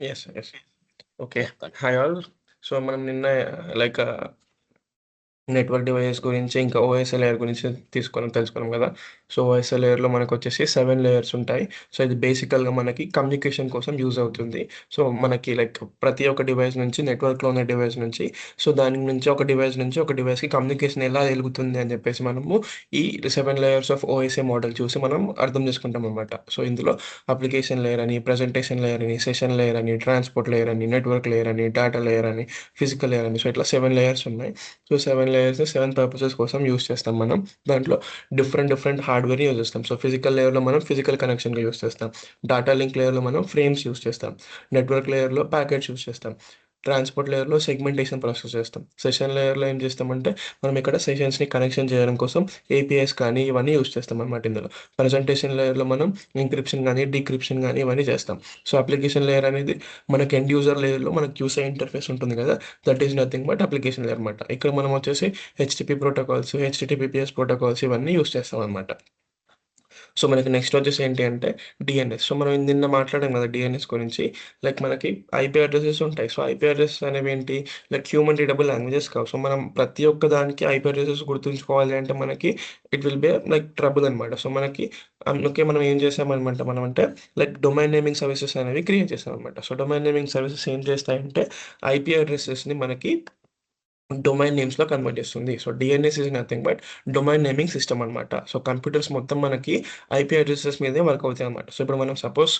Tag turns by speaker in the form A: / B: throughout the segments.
A: Yes. Yes. Okay.
B: Yeah!
A: Hi all. So, మనం నిన్న like network devices గురించి, ఇంకా ఓఎస్ఎల్ లేయర్ గురించి తెలుసుకున్నాం గదా! సో, ఓఎస్ఎల్ లేయర్‌లో మనకొచ్చేసి 7 లేయర్స్ ఉంటాయి. సో, ఇది బేసికల్‌గా మనకి కమ్యూనికేషన్ కోసం యూజ్ అవుతుంది. సో, మనకి లైక్ ప్రతి ఒక్క డివైస్ నుంచి నెట్వర్క్‌లో ఉన్న డివైస్ నుంచి సో, దాని నుంచి ఒక డివైస్ నుంచి ఒక డివైస్‌కి కమ్యూనికేషన్ ఎలా ఎలుగుతుంది అని జెప్పేసి మనము ఈ 7 లేయర్స్ ఆఫ్ ఓఎస్ఏ మోడల్ చూసి మనం అర్థం చేసుకుంటామనమాట. సో, ఇందులో అప్లికేషన్ లేయర్ అని, ప్రెజెంటేషన్ లేయర్ అని, సెషన్ లేయర్ అని, ట్రాన్స్‌పోర్ట్ లేయర్ అని, నెట్వర్క్ లేయర్ అని, డేటా లేయర్ అని, ఫిజికల్ లేయర్ అని. సో, ఇట్లా 7 లేయర్స్ ఉన్నాయి. సో, 7 లేయర్స్ 7 పర్పసెస్ కోసం యూజ్ చేస్తాం మనం. దాంట్లో డిఫరెంట్ హార్డ్‌వేర్‌ని యూజ్ చేస్తాం. సో, ఫిజికల్ లేయర్‌లో మనం ఫిజికల్ కనెక్షన్‌గా యూజ్ చేస్తాం. డేటా లింక్ లేయర్‌లో మనం ఫ్రేమ్స్ యూజ్ చేస్తాం. నెట్వర్క్ లేయర్‌లో ప్యాకెట్స్ యూజ్ చేస్తాం. ట్రాన్స్‌పోర్ట్ లేయర్‌లో సెగ్మెంటేషన్ ప్రాసెస్ చేస్తాం. సెషన్ లేయర్‌లో ఏం చేస్తామంటే, మనం ఇక్కడ సెషన్స్‌ని కనెక్షన్ చేయడం కోసం ఏపీఐస్ కానీ ఇవన్నీ యూజ్ చేస్తామనమాట ఇందులో. ప్రెజెంటేషన్ లేయర్‌లో మనం ఎంక్రిప్షన్ గానీ, డీక్రిప్షన్ గానీ ఇవన్నీ చేస్తాం. సో, అప్లికేషన్ లేయర్ అనేది మనకి ఎండ్ యూజర్ లేయర్‌లో మనకి యూసర్ ఇంటర్ఫేస్ ఉంటుంది కదా! That is nothing but application layer అనమాట. ఇక్కడ మనం వచ్చేసి హెచ్‌టిపి ప్రోటోకాల్స్, హెచ్‌టిటిపిఎస్ ప్రోటోకాల్స్ ఇవన్నీ యూజ్ చేస్తామనమాట. సో, మనకి నెక్స్ట్ వచ్చేసి ఏంటి అంటే డీఎన్ఎస్. సో, మనం నిన్న మాట్లాడాం కదా! డీఎన్ఎస్ గురించి. లైక్ మనకి ఐపీ అడ్రెసెస్ ఉంటాయి. సో, ఐపీ అడ్రెసెస్ అనేవేంటి లైక్ హ్యూమన్ రీడబుల్ లాంగ్వేజెస్ కావు. సో, మనం ప్రతి ఒక్క దానికి ఐపీ అడ్రెసెస్ గుర్తుంచుకోవాలి అంటే మనకి it will be like trouble అనమాట. సో, మనకి అందుకే మనం ఏం చేసామనమాట మనమంటే లైక్ డొమైన్ నేమింగ్ సర్వీసెస్ అనేవి క్రియేట్ చేసామనమాట. సో, డొమైన్ నేమింగ్ సర్వీసెస్ ఏం చేస్తాయంటే ఐపీ అడ్రెసెస్‌ని మనకి డొమైన్ నేమ్స్‌లో కన్వర్ట్ చేస్తుంది. So, DNS is nothing but domain naming system అనమాట. సో, కంప్యూటర్స్ మొత్తం మనకి ఐపీ అడ్రెసెస్ మీదే వర్క్ అవుతాయన్నమాట. సో, ఇప్పుడు మనం సపోజ్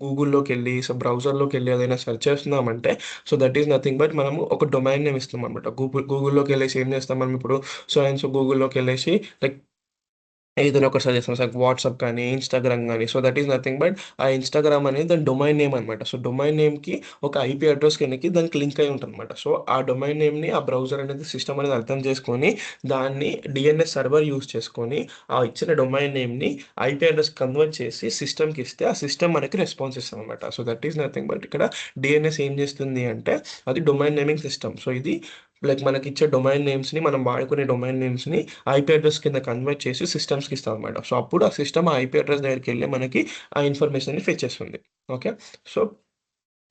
A: గూగుల్‌లోకెళ్ళి బ్రౌజర్‌లోకెళ్ళి ఏదైనా సెర్చ్ చేస్తున్నామంటే so, that is nothing but మనము ఒక డొమైన్ నేమ్ ఇస్తామన్నమాట. గూగుల్‌లోకెళ్ళేసి ఏం చేస్తాం మనం ఇప్పుడు సో అండ్ సో గూగుల్‌లోకెళ్ళేసి లైక్ ఏదైనా ఒకటి సెర్చ్ చేస్తాం. వాట్సాప్ కానీ, ఇన్‌స్టాగ్రామ్ గానీ so, that is nothing but ఆ ఇన్‌స్టాగ్రామ్ అనేది దాని డొమైన్ నేమ్ అనమాట. సో, డొమైన్ నేమ్‌కి ఒక ఐపీ అడ్రెస్ కిందకి దానికి లింక్ అయ్యి ఉంటదనమాట. సో, ఆ డొమైన్ నేమ్‌ని ఆ బ్రౌజర్ అనేది సిస్టమ్ అనేది అర్థం చేసుకొని, దాన్ని డీఎన్ఎస్ సర్వర్ యూజ్ చేసుకొని, ఆ ఇచ్చిన డొమైన్ నేమ్‌ని ఐపీ అడ్రెస్ కన్వర్ట్ చేసి సిస్టమ్‌కి ఇస్తే, ఆ సిస్టమ్ మనకి రెస్పాన్స్ ఇస్తదనమాట. So, that is nothing but ఇక్కడ డీఎన్ఎస్ ఏం చేస్తుంది అంటే, అది డొమైన్ నేమింగ్ సిస్టమ్. సో, ఇది లైక్ మనకిచ్చే డొమైన్ నేమ్స్‌ని మనం వాడుకునే డొమైన్ నేమ్స్‌ని ఐపీ అడ్రెస్ కింద కన్వర్ట్ చేసి సిస్టమ్స్‌కి ఇస్తామన్నమాట. సో, అప్పుడు ఆ సిస్టమ్ ఆ ఐపీ అడ్రెస్ దగ్గరికెళ్ళి మనకి ఆ ఇన్ఫర్మేషన్‌ని ఫెచ్ చేస్తుంది. Okay. So,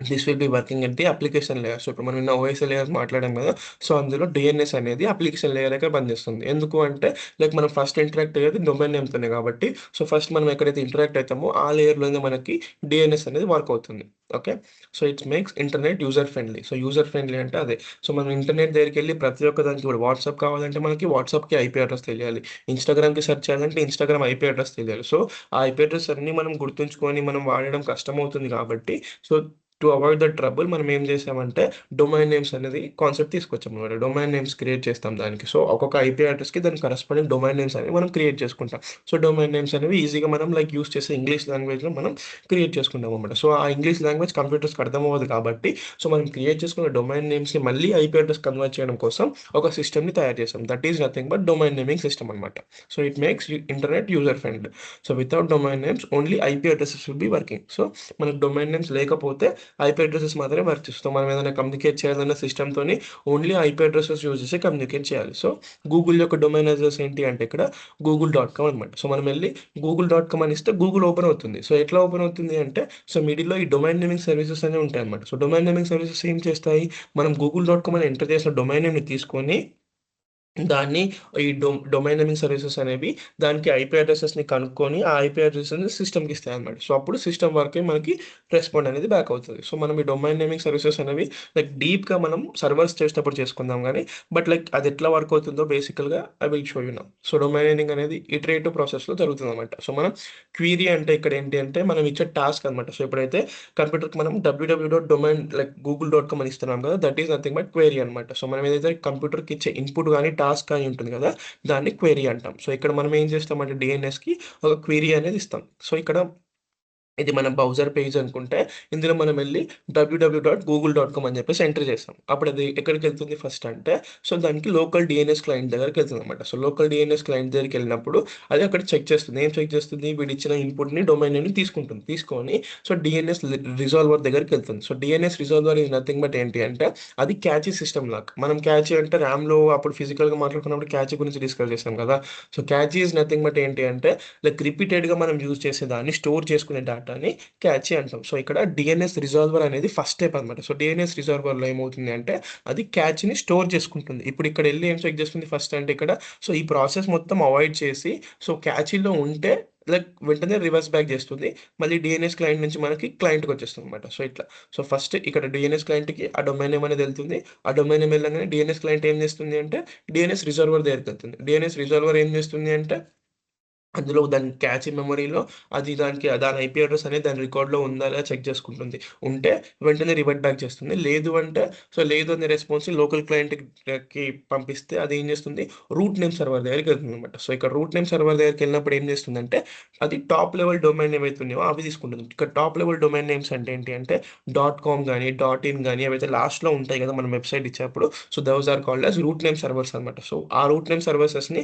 A: this will be working at the application layer. So, ఇప్పుడు మనం నిన్న ఓఎస్ఎల్ లేయర్ మాట్లాడాం గదా! సో, అందులో డీఎన్ఎస్ అనేది అప్లికేషన్ లేయర్‌గా పనిచేస్తుంది. ఎందుకు అంటే లైక్ మనం ఫస్ట్ ఇంటరాక్ట్ అయ్యేది డొమైన్ నేమ్‌తోనే కాబట్టి, సో, ఫస్ట్ మనం ఎక్కడైతే ఇంటరాక్ట్ అయితామో ఆ లేయర్‌లోనే మనకి డీఎన్ఎస్ అనేది వర్క్ అవుతుంది. Okay. So, it makes internet user friendly. So, user friendly అంటే అదే. సో, మనం ఇంటర్నెట్ దగ్గరికెళ్ళి ప్రతి ఒక్క దానికి ఇప్పుడు వాట్సాప్ కావాలంటే మనకి వాట్సాప్‌కి ఐపీ అడ్రెస్ తెలియాలి. ఇన్‌స్టాగ్రామ్‌కి సెర్చ్ చేయాలంటే ఇన్‌స్టాగ్రామ్ ఐపీ అడ్రెస్ తెలియాలి. సో, ఆ ఐపీ అడ్రెస్ అన్నీ మనం గుర్తుంచుకొని మనం వాడడం కష్టమవుతుంది కాబట్టి so to avoid the trouble మనం ఏం చేసామంటే, డొమైన్ నేమ్స్ అనేది కాన్సెప్ట్ తీసుకొచ్చామనమాట. డొమైన్ నేమ్స్ క్రియేట్ చేస్తాం దానికి. సో, ఒక్కొక్క ఐపీ అడ్రెస్‌కి దానికి కరస్పాండింగ్ డొమైన్ నేమ్స్ అనేవి మనం క్రియేట్ చేసుకుంటాం. సో, డొమైన్ నేమ్స్ అనేవి ఈజీగా మనం లైక్ యూజ్ చేసే ఇంగ్లీష్ లాంగ్వేజ్‌లో మనం క్రియేట్ చేసుకుంటామనమాట. సో, ఆ ఇంగ్లీష్ లాంగ్వేజ్ కంప్యూటర్స్‌కి అర్థమవ్వదు కాబట్టి, సో, మనం క్రియేట్ చేసుకున్న డొమైన్ నేమ్స్‌ని మళ్ళీ ఐపీ అడ్రెస్ కన్వర్ట్ చేయడం కోసం ఒక సిస్టమ్‌ని తయారు చేసాం. That is nothing but domain naming system అనమాట. So, it makes internet user friendly. So, without domain names only IP addresses will be working. So, మనకు డొమైన్ నేమ్స్ లేకపోతే ఐపీ అడ్రెసెస్ మాత్రమే వర్క్ చేస్తాం. మనం ఏదైనా కమ్యూనికేట్ చేయాలన్న సిస్టమ్‌తోని ఓన్లీ ఐపీ అడ్రెసెస్ యూజ్ చేసి కమ్యూనికేట్ చేయాలి. సో, గూగుల్ యొక్క డొమైన్ అడ్రెస్ ఏంటి అంటే ఇక్కడ గూగుల్.కామ్ అనమాట. సో, మనం వెళ్లి గూగుల్.కామ్ అని ఇస్తే గూగుల్ ఓపెన్ అవుతుంది. సో, ఎట్లా ఓపెన్ అవుతుంది అంటే సో, మిడిల్‌లో ఈ డొమైన్ నేమింగ్ సర్వీసెస్ అనేవి ఉంటాయన్నమాట. సో, డొమైన్ నేమింగ్ సర్వీసెస్ ఏం చేస్తాయి? మనం గూగుల్.కామ్ అని ఎంటర్ చేసిన డొమైన్ నేమ్‌ని తీసుకొని దాన్ని ఈ డొమైన్ నేమింగ్ సర్వీసెస్ అనేవి దానికి ఐపీ అడ్రెసెస్‌ని కనుక్కొని, ఆ ఐపీ అడ్రెసెస్‌ని సిస్టమ్‌కి ఇస్తాయన్నమాట. సో, అప్పుడు సిస్టమ్ వరకే మనకి రెస్పాండ్ అనేది బ్యాక్ అవుతది. సో, మనం ఈ డొమైన్ నేమింగ్ సర్వీసెస్ అనేవి లైక్ డీప్‌గా మనం సర్వర్స్ చేసేటప్పుడు చేసుకుందాం గానీ, బట్ లైక్ అది ఎట్లా వర్క్ అవుతుందో బేసికల్‌గా I will show you now. So, domain naming అనేది ఇటరేటివ్ ప్రాసెస్‌లో జరుగుతుందన్నమాట. సో, మనం క్వెరీ అంటే ఇక్కడ ఏంటి అంటే మనం ఇచ్చే టాస్క్ అన్నమాట. సో, ఎప్పుడైతే కంప్యూటర్‌కి మనం www.domain లైక్ గూగుల్.కామ్ అని ఇస్తున్నాం కదా! That is nothing but query అన్నమాట. సో, మనం ఏదైతే కంప్యూటర్‌కి ఇచ్చే ఇన్‌పుట్ గాని, టాస్క్ గాని ఉంటుంది కదా! దాన్ని క్వెరీ అంటాం. సో, ఇక్కడ మనం ఏం చేస్తామంటే డీఎన్ఎస్‌కి ఒక క్వెరీ అనేది ఇస్తాం. సో, ఇక్కడ ఇది మన బ్రౌజర్ పేజ్ అనుకుంటే, ఇందులో మనం వెళ్లి www.google.com అని చెప్పేసి ఎంటర్ చేస్తాం. అప్పుడు అది ఎక్కడికెళ్తుంది ఫస్ట్ అంటే, సో, దానికి లోకల్ డీఎన్ఎస్ క్లయింట్ దగ్గరికెళ్తుందన్నమాట. సో, లోకల్ డీఎన్ఎస్ క్లయింట్ దగ్గరికెళ్ళినప్పుడు అది అక్కడ చెక్ చేస్తుంది. ఏం చెక్ చేస్తుంది? వీడిచ్చిన ఇన్‌పుట్‌ని డొమైన్ నేమ్‌ని తీసుకుంటుంది. తీసుకొని సో, డీఎన్ఎస్ రిజాల్వర్ దగ్గరికెళ్తుంది. So, DNS resolver is nothing but ఏంటి అంటే, అది క్యాచీ సిస్టమ్ లాగా. మనం క్యాచీ అంటే ర్యామ్‌లో అప్పుడు ఫిజికల్‌గా మాట్లాడుకున్నప్పుడు క్యాచీ గురించి డిస్కస్ చేసాం కదా! So, catchy is nothing but ఏంటి అంటే, లైక్ రిపీటెడ్‌గా మనం యూజ్ చేసేదాన్ని స్టోర్ చేసుకునే డేటాని క్యాచీ అంటాం. సో, ఇక్కడ డీఎన్ఎస్ రిజాల్వర్ అనేది ఫస్ట్ స్టెప్ అనమాట. సో, డీఎన్ఎస్ రిజాల్వర్‌లో ఏమవుతుంది అంటే అది క్యాచ్‌ని స్టోర్ చేసుకుంటుంది. ఇప్పుడు ఇక్కడెళ్లి ఏం చెక్ చేస్తుంది ఫస్ట్ అంటే ఇక్కడ సో, ఈ ప్రాసెస్ మొత్తం అవాయిడ్ చేసి సో, క్యాచీలో ఉంటే వెంటనే రివర్స్ బ్యాక్ చేస్తుంది. మళ్ళీ డీఎన్ఎస్ క్లయింట్ నుంచి మనకి క్లయింట్‌కొచ్చేస్తుందనమాట. సో, ఇట్లా. సో, ఫస్ట్ ఇక్కడ డీఎన్ఎస్ క్లయింట్‌కి ఆ డొమైన్ నేమ్ అనేది ఎళ్తుంది. ఆ డొమైన్ నేమ్ ఎళ్ళంగానే డీఎన్ఎస్ క్లయింట్ ఏం చేస్తుంది అంటే డీఎన్ఎస్ రిజాల్వర్ దగ్గరికెళ్తుంది. డీఎన్ఎస్ రిజాల్వర్ ఏం చేస్తుంది అంటే అందులో దాని క్యాచ్ మెమరీలో అది దాని ఐపీ అడ్రెస్ అనేది దాని రికార్డ్‌లో ఉందా లేదా చెక్ చేసుకుంటుంది. ఉంటే వెంటనే రివర్ట్ బ్యాక్ చేస్తుంది. లేదు అంటే లేదు అనే రెస్పాన్స్ లోకల్ క్లయింట్‌కి పంపిస్తే అది ఏం చేస్తుంది రూట్ నేమ్ సర్వర్ దగ్గరికెళ్తుందనమాట. సో, ఇక్కడ రూట్ నేమ్ సర్వర్ దగ్గరికెళ్ళినప్పుడు ఏం చేస్తుందంటే అది టాప్ లెవెల్ డొమైన్ ఏవైతే ఉన్నాయో అవి తీసుకుంటుంది. ఇక్కడ టాప్ లెవెల్ డొమైన్ నేమ్స్ అంటే ఏంటి అంటే కామ్ గాని, ఇన్ గాని అవైతే లాస్ట్‌లో ఉంటాయి కదా! మనం వెబ్‌సైట్ ఇచ్చేప్పుడు. So, those are called as root name servers అనమాట. సో, ఆ రూట్ నేమ్ సర్వీసెస్‌ని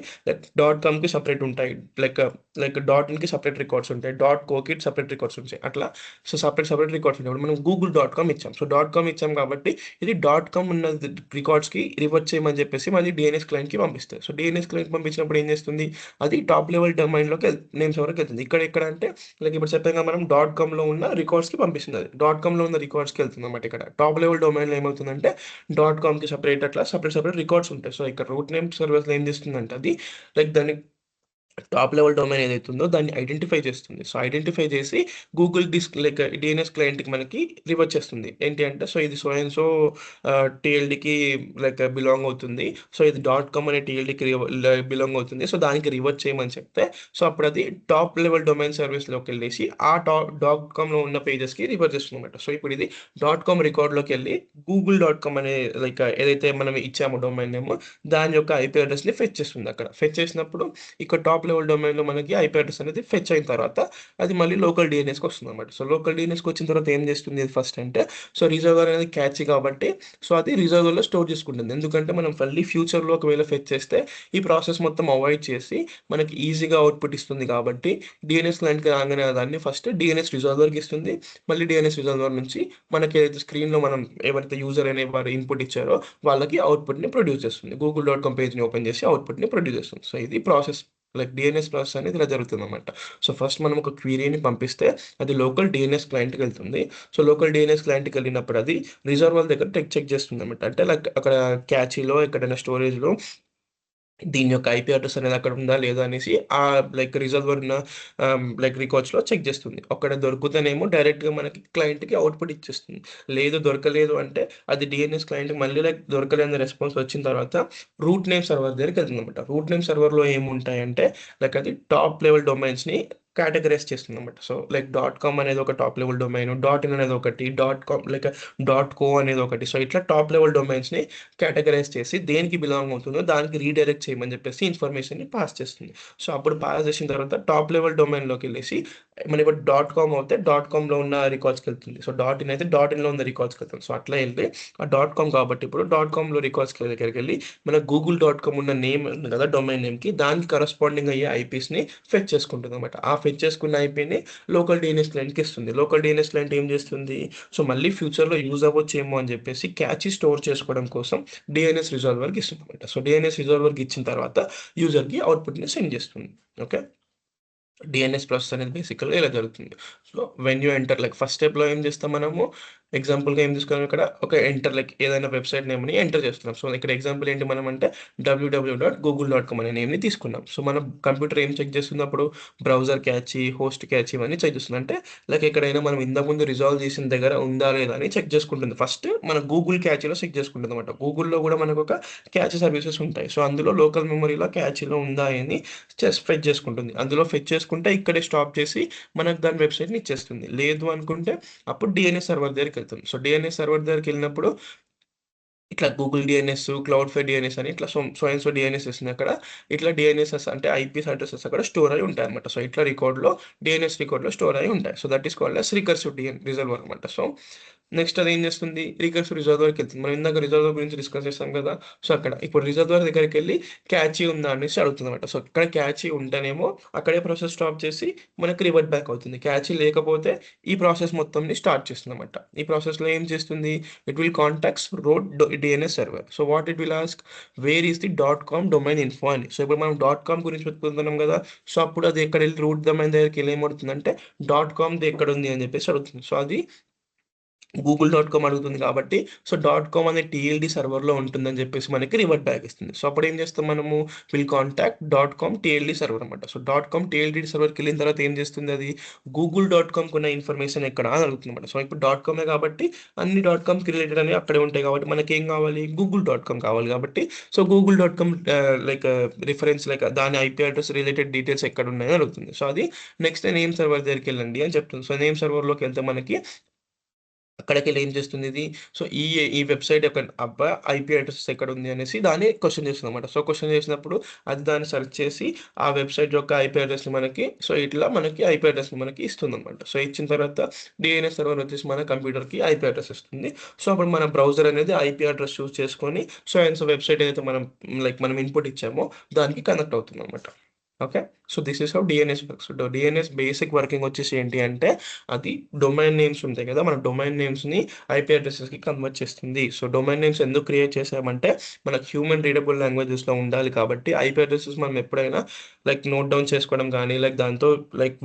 A: కామ్‌కి సెపరేట్ ఉంటాయి. డాట్ ఇన్‌కి సెపరేట్ రికార్డ్స్ ఉంటాయి. కోకి సెపరేట్ రికార్డ్స్ ఉంటాయి. అట్లా సో, సెపరేట్ రికార్డ్స్ ఉంటాయి. ఇప్పుడు మనం గూగుల్ డాట్ కామ్ ఇచ్చాం. సో, డాట్ కామ్ ఇచ్చాం కాబట్టి ఇది డాట్ కామ్ ఉన్న రికార్డ్స్‌కి రివర్ట్ చేయమని చెప్పేసి మళ్ళీ డీఎన్ఎస్ క్లయింట్‌కి పంపిస్తది. సో, డీఎన్ఎస్ క్లయింట్‌కి పంపించినప్పుడు ఏం చేస్తుంది? అది టాప్ లెవెల్ డొమైన్‌లోకి నేమ్స్ వరకు వెళ్తుంది. ఎక్కడ అంటే ఇప్పుడు చెప్పాం కదా మనం డాట్ కామ్‌లో ఉన్న రికార్డ్స్‌కి పంపిస్తుంది అది. డాట్ కామ్‌లో ఉన్న రికార్డ్స్‌కి వెళ్తుందన్నమాట ఇక్కడ. టాప్ లెవెల్ డొమైన్‌లో ఏమవుతుందంటే కామ్‌కి సెపరేట్ అట్లా సెపరేట్ రికార్డ్స్ ఉంటాయి. సో, ఇక్కడ రూట్ నేమ్ సర్వర్స్‌లో ఏం చేస్తుందంటే అది దాన్ని టాప్ లెవెల్ డొమైన్ ఏదైతే ఉందో దాన్ని ఐడెంటిఫై చేస్తుంది. సో, ఐడెంటిఫై చేసి గూగుల్ డీఎన్ఎస్ క్లయింట్‌కి మనకి రివర్ట్ చేస్తుంది. ఏంటి అంటే సో, ఇది సో అండ్ సో టీఎల్‌డీకి బిలాంగ్ అవుతుంది. సో, ఇది డాట్ కామ్ అనే టీఎల్‌డీకి బిలాంగ్ అవుతుంది. సో, దానికి రివర్ట్ చేయమని చెప్తే సో, అప్పుడది టాప్ లెవెల్ డొమైన్ సర్వీస్‌లోకెళ్ళేసి ఆ డాట్ కామ్‌లో ఉన్న పేజెస్‌కి రివర్ట్ చేస్తుందన్నమాట. సో, ఇప్పుడు ఇది డాట్ కామ్ రికార్డ్‌లోకెళ్ళి గూగుల్ డాట్ కామ్ అనే ఏదైతే మనం ఇచ్చామో డొమైన్ నేమ్ దాని యొక్క ఐపీ అడ్రెస్‌ని ఫెచ్ చేస్తుంది అక్కడ. ఫెచ్ చేసినప్పుడు ఇక్కడ టాప్ లెవెల్ డొమైన్‌లో మనకి ఐపీ అడ్రెస్ అనేది ఫెచ్ అయిన తర్వాత, అది మళ్ళీ లోకల్ డీఎన్ఎస్‌కి వస్తుందన్నమాట. సో, లోకల్ డీఎన్ఎస్‌కి వచ్చిన తర్వాత ఏం చేస్తుంది ఇది ఫస్ట్ అంటే, సో, రిజర్వర్ అనేది క్యాచీ కాబట్టి, సో, అది రిజర్వర్‌లో స్టోర్ చేసుకుంటుంది. ఎందుకంటే మనం మళ్ళీ ఫ్యూచర్‌లో ఒకవేళ ఫెచ్ చేస్తే, ఈ ప్రాసెస్ మొత్తం అవాయిడ్ చేసి, మనకి ఈజీగా అవుట్‌పుట్ ఇస్తుంది కాబట్టి, డీఎన్ఎస్ క్లయింట్‌కి రాంగానే దాన్ని ఫస్ట్ డీఎన్ఎస్ రిజాల్వర్‌కి ఇస్తుంది. మళ్ళీ డీఎన్ఎస్ రిజాల్వర్ నుంచి మనకి ఏదైతే స్క్రీన్‌లో మనం ఎవరైతే యూజర్ అనేవారు ఇన్‌పుట్ ఇచ్చారో, వాళ్ళకి అవుట్‌పుట్‌ని ప్రొడ్యూస్ చేస్తుంది. గూగుల్.com పేజ్‌ని ఓపెన్ చేసి అవుట్‌పుట్‌ని ప్రొడ్యూస్ చేస్తుంది. సో, ఇది ప్రాసెస్. డీఎన్ఎస్ ప్రాసెస్ అనేది ఇలా జరుగుతుందనమాట. సో, ఫస్ట్ మనం ఒక క్వెరీని పంపిస్తే అది local DNS క్లయింట్‌కెళ్తుంది. So, local DNS క్లయింట్‌కెళ్ళినప్పుడు అది రిజర్వర్ దగ్గర చెక్ చేస్తుందనమాట. అంటే అక్కడ క్యాచీలో ఎక్కడైనా స్టోరేజ్‌లో దీని యొక్క ఐపీ అడ్రెస్ అనేది అక్కడ ఉందా? లేదా? అనేసి రిజర్వర్ ఉన్న రికార్డ్స్‌లో చెక్ చేస్తుంది. అక్కడ దొరుకుతేనేమో డైరెక్ట్‌గా మనకి క్లయింట్‌కి అవుట్‌పుట్ ఇచ్చేస్తుంది. లేదు దొరకలేదు అంటే అది డీఎన్ఎస్ క్లయింట్‌కి మళ్ళీ దొరకలేదని రెస్పాన్స్ వచ్చిన తర్వాత రూట్ నేమ్ సర్వర్ దగ్గరికెళ్తుందన్నమాట. రూట్ నేమ్ సర్వర్‌లో ఏముంటాయంటే అది టాప్ లెవెల్ డొమైన్స్‌ని కేటగరైజ్ చేస్తుందన్నమాట. సో, కామ్ అనేది ఒక టాప్ లెవెల్ డొమైన్, ఇన్ అనేది ఒకటి, కామ్ కో అనేది ఒకటి. సో, ఇట్లా టాప్ లెవెల్ డొమైన్స్‌ని కేటగరైజ్ చేసి దేనికి బిలాంగ్ అవుతుందో దానికి రీడైరెక్ట్ చేయమని చెప్పేసి ఇన్ఫర్మేషన్‌ని పాస్ చేస్తుంది. సో, అప్పుడు పాస్ చేసిన తర్వాత టాప్ లెవెల్ డొమైన్‌లోకెళ్ళేసి మన ఇప్పుడు కామ్ అవుతే కామ్‌లో ఉన్న రికార్డ్స్‌కెళ్తుంది. సో, ఇన్ అయితే ఇన్‌లో ఉన్న రికార్డ్స్‌కెళ్తుంది. సో, అట్లా ఎళ్లి ఆ కామ్ కాబట్టి ఇప్పుడు కామ్‌లో రికార్డ్స్‌కి దగ్గరికెళ్ళి మన కామ్ ఉన్న నేమ్ ఉంది కదా! డొమైన్ నేమ్‌కి దానికి కరస్పాండింగ్ అయ్యే ఐపీస్‌ని ఫెచ్ చేసుకుంటుందన్నమాట. ఆ ఫెచ్ చేసుకున్న ఐపీని లోకల్ డీఎన్ఎస్ క్లయింట్‌కి ఇస్తుంది. లోకల్ డీఎన్ఎస్ క్లయింట్ ఏం చేస్తుంది? సో, మళ్ళీ ఫ్యూచర్‌లో యూజ్ అవ్వచ్చేమో అని చెప్పేసి క్యాచీ స్టోర్ చేసుకోవడం కోసం డీఎన్ఎస్ రిజాల్వర్‌కి ఇస్తుందన్నమాట. సో, డీఎన్ఎస్ రిజాల్వర్‌కి ఇచ్చిన తర్వాత యూజర్‌కి అవుట్‌పుట్‌ని సెండ్ చేస్తుంది. ఓకే. డీఎన్ఎస్ ప్రాసెస్ అనేది బేసికల్‌గా ఇలా జరుగుతుంది. So, when you enter first స్టెప్‌లో ఏం చేస్తాం మనము, ఎగ్జాంపుల్‌గా ఏం తీసుకున్నాం ఇక్కడ ఒక ఎంటర్ ఏదైనా వెబ్‌సైట్ నేమ్‌ని ఎంటర్ చేస్తున్నాం. సో, ఇక్కడ ఎగ్జాంపుల్ ఏంటి మనం అంటే www.google.com అనే నేమ్‌ని తీసుకున్నాం. సో, మన కంప్యూటర్ ఏం చెక్ చేస్తుంది అప్పుడు బ్రౌజర్ క్యాచీ, హోస్ట్ క్యాచీ ఇవన్నీ చెక్ చేస్తుంది. అంటే ఎక్కడైనా మనం ఇంతకుముందు రిజాల్వ్ చేసిన దగ్గర ఉందా లేదా అని చెక్ చేసుకుంటుంది. ఫస్ట్ మన గూగుల్ క్యాచీలో చెక్ చేసుకుంటుందన్నమాట. గూగుల్‌లో కూడా మనకొక క్యాచీ సర్వీసెస్ ఉంటాయి. సో, అందులో లోకల్ మెమరీలో క్యాచీలో ఉందా అని ఫెచ్ చేసుకుంటుంది. అందులో ఫెచ్ చేసుకుంటే ఇక్కడే స్టాప్ చేసి మనకు దాని వెబ్‌సైట్‌ని ఇచ్చేస్తుంది. లేదు అనుకుంటే అప్పుడు DNS server దగ్గరికెళ్తుంది. So, DNS server దగ్గరికెళ్ళినప్పుడు ఇట్లా గూగుల్ డీఎన్ఎస్, క్లౌడ్‌ఫ్లై డీఎన్ఎస్ అని ఇట్లా సో అండ్ సో డీఎన్ఎసెస్ అక్కడ ఇట్లా డీఎన్ఎసెస్ అంటే ఐపీస్ అడ్రెసెస్ అక్కడ స్టోర్ అయ్యి ఉంటాయన్నమాట. సో, ఇట్లా డీఎన్ఎస్ రికార్డ్‌లో స్టోర్ అయ్యి ఉంటాయి. So, that is called as recursive resolver అనమాట. సో, నెక్స్ట్ అదేం చేస్తుంది? రికర్సివ్ రిజాల్వర్‌కెళ్తుంది. మనం ఇందాక రిజాల్వర్ గురించి డిస్కస్ చేసాం కదా! సో, అక్కడ ఇప్పుడు రిజాల్వర్ దగ్గరికెళ్ళి క్యాచీ ఉందా అనేసి అడుగుతుందన్నమాట. సో, అక్కడ క్యాచీ ఉంటేనేమో అక్కడే ప్రాసెస్ స్టాప్ చేసి మనకి రివర్ట్ బ్యాక్ అవుతుంది. క్యాచీ లేకపోతే ఈ ప్రాసెస్ మొత్తంని స్టార్ట్ చేస్తుందన్నమాట. ఈ ప్రాసెస్‌లో ఏం చేస్తుంది? It will contacts root DNS server. So, what it will ask where is the dot com domain info అని. సో, ఇప్పుడు మనం డాట్ కామ్ గురించి వెతుకుతున్నాం కదా! సో, అప్పుడు అది ఎక్కడెళ్ళి రూట్ డొమైన్ దగ్గరికెళ్ళి ఏమడుగుతుందంటే డాట్ కామ్‌ది ఎక్కడుంది అని చెప్పేసి అడుగుతుంది. సో, అది గూగుల్ డాట్ కామ్ అడుగుతుంది కాబట్టి, సో, డాట్ కామ్ అనే టీఎల్‌డీ సర్వర్‌లో ఉంటుందని చెప్పేసి మనకి రివర్ట్ బ్యాక్ ఇస్తుంది. సో, అప్పుడేం చేస్తాం మనము will contact dot com TLD server అనమాట. సో, డాట్ కామ్ టీఎల్‌డీ సర్వర్‌కెళ్ళిన తర్వాత ఏం చేస్తుంది అది గూగుల్ డాట్ కామ్‌కున్న ఇన్ఫర్మేషన్ ఎక్కడ అని అడుగుతుందన్నమాట. సో, ఇప్పుడు డాట్ కామే కాబట్టి అన్ని డాట్ కామ్‌కి రిలేటెడ్ అనేవి అక్కడే ఉంటాయి కాబట్టి మనకేం కావాలి? గూగుల్ డాట్ కామ్ కావాలి కాబట్టి, so, Google dot com reference దాని ఐపీ అడ్రెస్ రిలేటెడ్ డీటెయిల్స్ ఎక్కడున్నాయని అడుగుతుంది. సో, అది నెక్స్ట్ నేమ్ సర్వర్ దగ్గరికెళ్ళండి అని చెప్తుంది. సో, నేమ్ సర్వర్‌లోకెళ్తే మనకి అక్కడికెళ్ళి ఏం చేస్తుంది ఇది? సో, ఈ వెబ్‌సైట్ యొక్క ఐపీ అడ్రెస్ ఎక్కడుంది అనేసి దాన్ని క్వెషన్ చేస్తుందన్నమాట. సో, క్వెషన్ చేసినప్పుడు అది దాన్ని సెర్చ్ చేసి ఆ వెబ్‌సైట్ యొక్క ఐపీ అడ్రెస్‌ని మనకి సో, ఇట్లా మనకి ఐపీ అడ్రెస్‌ని మనకి ఇస్తుందన్నమాట. సో, ఇచ్చిన తర్వాత డీఎన్ఎస్ సర్వర్ వచ్చేసి మన కంప్యూటర్‌కి ఐపీ అడ్రెస్ ఇస్తుంది. సో, అప్పుడు మన బ్రౌజర్ అనేది ఐపీ అడ్రెస్ చూజ్ చేసుకొని సో వెబ్‌సైట్ ఏదైతే మనం మనం ఇన్‌పుట్ ఇచ్చామో దానికి కనెక్ట్ అవుతుందన్నమాట. Okay. So, this is how DNS works. DNS basic working వచ్చేసి ఏంటి అంటే, అది డొమైన్ నేమ్స్ ఉంటాయి కదా! మన డొమైన్ నేమ్స్‌ని ఐపీ అడ్రెసెస్‌కి కన్వర్ట్ చేస్తుంది. సో, డొమైన్ నేమ్స్ ఎందుకు క్రియేట్ చేసామంటే, మనకు హ్యూమన్ రీడబుల్ లాంగ్వేజెస్‌లో ఉండాలి కాబట్టి, ఐపీ అడ్రెసెస్ మనం ఎప్పుడైనా నోట్ డౌన్ చేసుకోవడం గానీ, దాంతో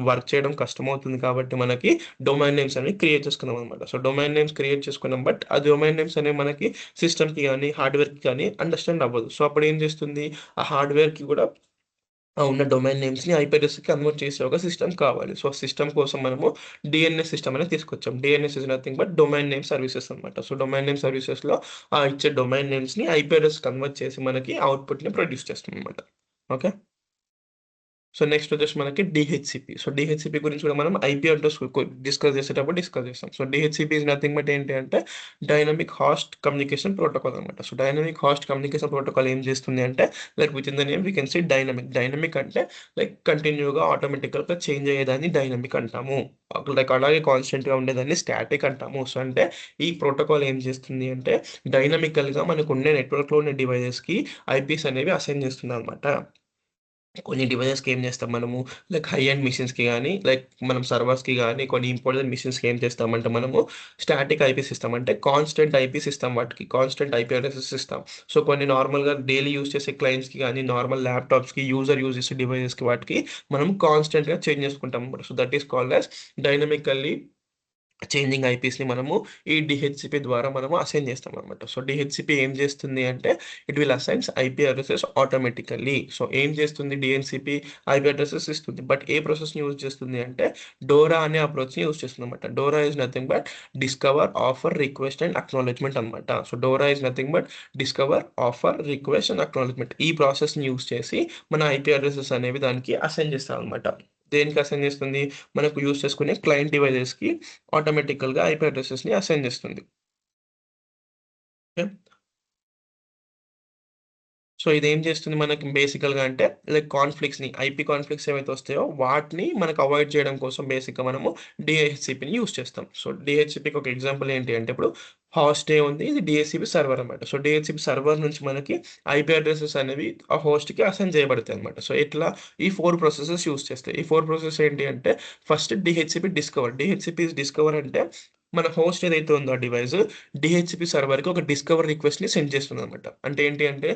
A: వర్క్ చేయడం కష్టమవుతుంది కాబట్టి, మనకి డొమైన్ నేమ్స్ అనేవి క్రియేట్ చేసుకున్నామనమాట. సో, డొమైన్ నేమ్స్ క్రియేట్ చేసుకున్నాం. బట్ ఆ డొమైన్ నేమ్స్ అనేవి మనకి సిస్టమ్‌కి గానీ, హార్డ్‌వేర్‌కి కానీ అండర్‌స్టాండ్ అవ్వదు. సో, అప్పుడేం చేస్తుంది, ఆ హార్డ్‌వేర్‌కి కూడా ఉన్న డొమైన్ నేమ్స్‌ని ఐపీ అడ్రెస్‌కి కన్వర్ట్ చేసే ఒక సిస్టమ్ కావాలి. సో, సిస్టమ్ కోసం మనము డీఎన్ఎస్ సిస్టమ్ అనేది తీసుకొచ్చాం. DNS is nothing but domain name services అనమాట. సో, డొమైన్ నేమ్ సర్వీసెస్‌లో ఇచ్చే డొమైన్ నేమ్స్‌ని ఐపీ అడ్రెస్ కన్వర్ట్ చేసి మనకి అవుట్‌పుట్‌ని ప్రొడ్యూస్ చేస్తుందనమాట. ఓకే. సో, నెక్స్ట్ వచ్చేసి మనకి డీహెచ్‌సిపీ. సో, డీహెచ్‌సిపీ గురించి కూడా మనం ఐపీ అడ్రెస్ డిస్కస్ చేసేటప్పుడు డిస్కస్ చేస్తాం. So, DHCP is nothing but ఏంటి అంటే డైనమిక్ హాస్ట్ కమ్యూనికేషన్ ప్రోటోకాల్ అనమాట. So, dynamic host communication protocol ఏం చేస్తుంది అంటే within the name we can see dynamic. Dynamic అంటే కంటిన్యూ‌గా ఆటోమేటికల్‌గా చేంజ్ అయ్యేదాన్ని డైనమిక్ అంటాము. అలాగే కాన్స్టెంట్‌గా ఉండేదాన్ని స్టాటిక్ అంటాము. సో, అంటే ఈ ప్రోటోకాల్ ఏం చేస్తుంది అంటే డైనమికల్‌గా మనకుండే నెట్వర్క్‌లో ఉన్న డివైసెస్‌కి ఐపీస్ అనేవి అసైన్ చేస్తుందనమాట. కొన్ని డివైజెస్‌కి ఏం చేస్తాం మనము హై ఎండ్ మెషిన్స్‌కి గాని, మనం సర్వర్స్‌కి గాని, కొన్ని ఇంపార్టెంట్ మెషిన్స్‌కి ఏం చేస్తామంటే మనము స్టాటిక్ ఐపీస్ ఇస్తాం. అంటే కాన్స్టెంట్ ఐపీస్ ఇస్తాం వాటికి. కాన్స్టెంట్ ఐపీ అడ్రెసెస్ ఇస్తాం. సో, కొన్ని నార్మల్‌గా డైలీ యూజ్ చేసే క్లయింట్స్‌కి గాని, నార్మల్ ల్యాప్‌టాప్స్‌కి, యూజర్ యూజ్ చేసే డివైజెస్‌కి వాటికి మనం కాన్స్టెంట్‌గా చేంజ్ చేసుకుంటాం అన్నమాట. So, that is called as dynamically changing ఐపీస్‌ని మనము ఈ డీహెచ్‌సిపీ ద్వారా మనము అసైన్ చేస్తామనమాట. సో, డీహెచ్‌సిపీ ఏం చేస్తుంది అంటే, it will assigns IP addresses automatically. So, ఏం చేస్తుంది డీఎన్‌సిపీ ఐపీ అడ్రెసెస్ ఇస్తుంది. బట్ ఏ ప్రాసెస్‌ని యూజ్ చేస్తుంది అంటే, డోరా అనే అప్రోచ్‌ని యూజ్ చేస్తుందనమాట. DORA is nothing but discover, offer, request and acknowledgement అనమాట. So, DORA is nothing but discover, offer, request and acknowledgement. ఈ ప్రాసెస్‌ని యూజ్ చేసి మన ఐపీ అడ్రెసెస్ అనేవి దానికి అసైన్ చేస్తామనమాట. దేనికి అసైన్ చేస్తుంది? మనకు యూజ్ చేసుకునే క్లయింట్ డివైసెస్‌కి ఆటోమేటికల్‌గా ఐపీ అడ్రెసెస్‌ని అసైన్ చేస్తుంది. ఓకే. సో, ఇదేం చేస్తుంది మనకి బేసికల్‌గా అంటే ఐపీ కాన్ఫ్లిక్ట్స్ ఏవైతే వస్తాయో వాటిని మనకు అవాయిడ్ చేయడం కోసం బేసిక్‌గా మనము డీహెచ్‌సిపీని యూజ్ చేస్తాం. సో, డీహెచ్‌సిపీకి ఒక ఎగ్జాంపుల్ ఏంటి అంటే ఇప్పుడు హోస్ట్ ఏ ఉంది. ఇది డీహెచ్‌సిపీ సర్వర్ అనమాట. సో, డీహెచ్‌సిపీ సర్వర్ నుంచి మనకి ఐపీ అడ్రెసెస్ అనేవి ఆ హోస్ట్‌కి అసైన్ చేయబడతాయన్నమాట. సో, ఇట్లా ఈ 4 ప్రాసెసెస్ యూజ్ చేస్తాయి. ఈ 4 ప్రాసెస్ ఏంటి అంటే ఫస్ట్ డీహెచ్‌సిపీ డిస్కవర్. డీహెచ్‌సిపీ డిస్కవర్ అంటే మన హోస్ట్ ఏదైతే ఉందో ఆ డివైస్ డీహెచ్‌సిపీ సర్వర్‌కి ఒక డిస్కవర్ రిక్వెస్ట్‌ని సెండ్ చేస్తుందన్నమాట. అంటే ఏంటి అంటే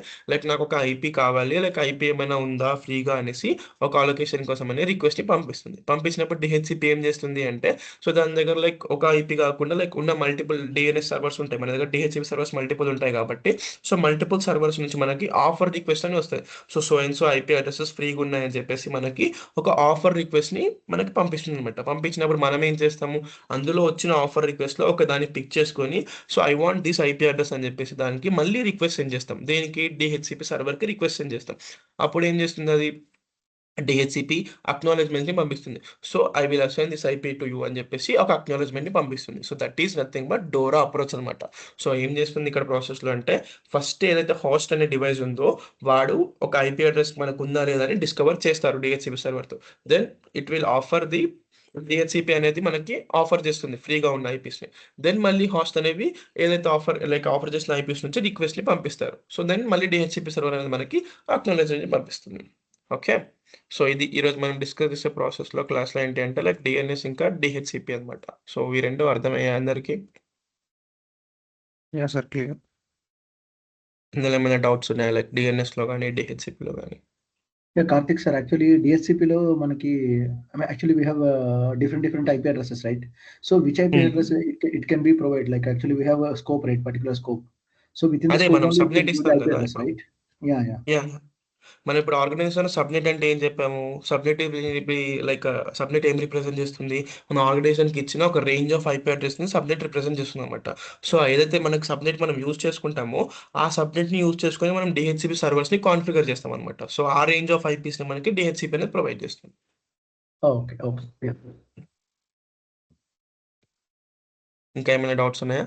A: నాకొక ఐపీ కావాలి. ఐపీ ఏమైనా ఉందా ఫ్రీగా అనేసి ఒక అలొకేషన్ కోసమని రిక్వెస్ట్‌ని పంపిస్తుంది. పంపించినప్పుడు డీహెచ్‌సిపీ ఏం చేస్తుంది అంటే, సో, దాని దగ్గర ఒక ఐపీ కాకుండా ఉన్న మల్టిపుల్ డీఎన్ఎస్ సర్వర్స్ ఉంటాయి. మన దగ్గర డీహెచ్‌సిపీ సర్వర్స్ మల్టిపుల్ ఉంటాయి కాబట్టి, సో, మల్టిపుల్ సర్వర్స్ నుంచి మనకి ఆఫర్ రిక్వెస్ట్ అని వస్తాయి. So and so IP addresses ఫ్రీగా ఉన్నాయని చెప్పేసి మనకి ఒక ఆఫర్ రిక్వెస్ట్‌ని మనకి పంపిస్తుందన్నమాట. పంపించినప్పుడు మనం ఏం చేస్తాము, అందులో వచ్చిన ఆఫర్ రిక్వెస్ట్‌లో ఒక దాన్ని పిక్ చేసుకొని so, I want this IP address అని చెప్పేసి దానికి మళ్ళీ రిక్వెస్ట్ సెండ్ చేస్తాం. దేనికి? డీహెచ్‌సిపీ సర్వర్‌కి రిక్వెస్ట్ సెండ్ చేస్తాం. అప్పుడేం చేస్తుందది? డీహెచ్‌సిపీ అక్నాలెడ్జ్‌మెంట్‌ని పంపిస్తుంది. So, I will assign this IP to you అని చెప్పేసి ఒక అక్నాలెడ్జ్‌మెంట్‌ని పంపిస్తుంది. So, that is nothing but Dora approach అనమాట. సో, ఏం చేస్తుంది ఇక్కడ ప్రాసెస్‌లో అంటే ఫస్ట్ ఏదైతే హోస్ట్ అనే డివైస్ ఉందో వాడు ఒక ఐపీ అడ్రెస్ మనకుందా లేదా అని డిస్కవర్ చేస్తారు డీహెచ్‌సిపీ సర్వర్‌తో. Then it will offer the DHCP అనేది మనకి ఆఫర్ చేస్తుంది ఫ్రీగా ఉన్న ఐపీస్‌ని. దెన్ మళ్ళీ హోస్ట్ అనేవి ఏదైతే ఆఫర్ చేసిన ఐపీస్ నుంచి రిక్వెస్ట్‌ని పంపిస్తారు. సో, దెన్ మళ్ళీ డీహెచ్‌సిపి సర్వర్ అనేది మనకి అక్నాలెడ్జ్‌మెంట్‌ని పంపిస్తుంది. ఓకే. సో, ఇది ఈరోజు మనం డిస్కస్ చేసే ప్రాసెస్‌లో క్లాస్‌లో ఏంటి అంటే లైక్ డీఎన్ఎస్ ఇంకా డీహెచ్‌సిపి అనమాట. సో, ఈ 2 అర్థమయ్యాయా అందరికి?
B: యాహ్! Sir clear.
A: ఇందులో ఏమైనా డౌట్స్ ఉన్నాయా? లైక్ డీఎన్ఎస్‌లో గాని, డీహెచ్‌సిపిలో గాని?
C: Yeah, Karthik sir, actually DHCP లో మనకి actually we have different IP addresses, right? So which IP address it can be provided, like actually we have a scope, right? Particular scope. So within the
A: అదే
C: scope
A: మనం
C: only we can
A: subnet
C: give the
A: ఇస్తాం
C: IP
A: కదా!
C: address,
A: ఇప్పుడు.
C: right? Yeah.
A: Yeah! మనం ఇప్పుడు ఆర్గనైజేషన్‌లో subnet అంటే ఏం చెప్పాము? సబ్‌నెట్ ఇవి లైక్ సబ్‌నెట్ ఏం రిప్రజెంట్ చేస్తుంది? మన ఆర్గనైజేషన్‌కి ఇచ్చిన ఒక రేంజ్ ఆఫ్ ఐపీ అడ్రెస్‌ని సబ్‌నెట్ రిప్రజెంట్ చేస్తుందన్నమాట. సో, ఏదైతే మనకు సబ్‌నెట్ మనం యూజ్ చేసుకుంటామో, ఆ సబ్‌నెట్‌ని యూజ్ చేసుకొని మనం డీహెచ్‌సిపి సర్వర్స్‌ని కాన్ఫిగర్ చేస్తామన్నమాట. సో, ఆ రేంజ్ ఆఫ్ ఐపీస్‌ని మనకి డీహెచ్‌సిపి అనేది ప్రొవైడ్ చేస్తుంది.
C: Okay. Yeah.
A: ఇంకా ఏమైనా డౌట్స్ ఉన్నాయా?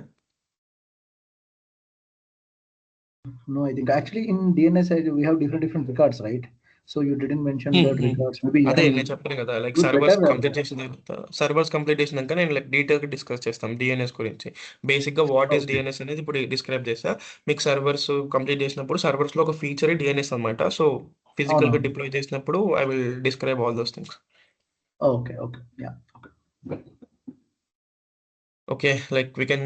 C: No, I think actually in DNS we have different records, right? So you didn't mention that records. Maybe
A: అదే
C: even
A: నేను చెప్పాను కదా! Like
C: do it
A: servers
C: better.
A: Complete చేసిన తర్వాత చేసినంక నేను లైక్ డీటెయిల్‌గా డిస్కస్ చేస్తాం డీఎన్ఎస్ గురించి. బేసిక్‌గా వాట్ ఈస్
C: Okay.
A: డీఎన్ఎస్ అనేది ఇప్పుడు డిస్క్రైబ్ చేశా. మీకు సర్వర్స్ కంప్లీట్ చేసినప్పుడు సర్వర్స్‌లో ఒక ఫీచరే డీఎన్ఎస్ అనమాట. సో,
C: అవును.
A: ఫిజికల్‌గా డిప్లాయ్ చేసినప్పుడు I will describe all those things.
C: Okay. Yeah.
A: Okay. Like we can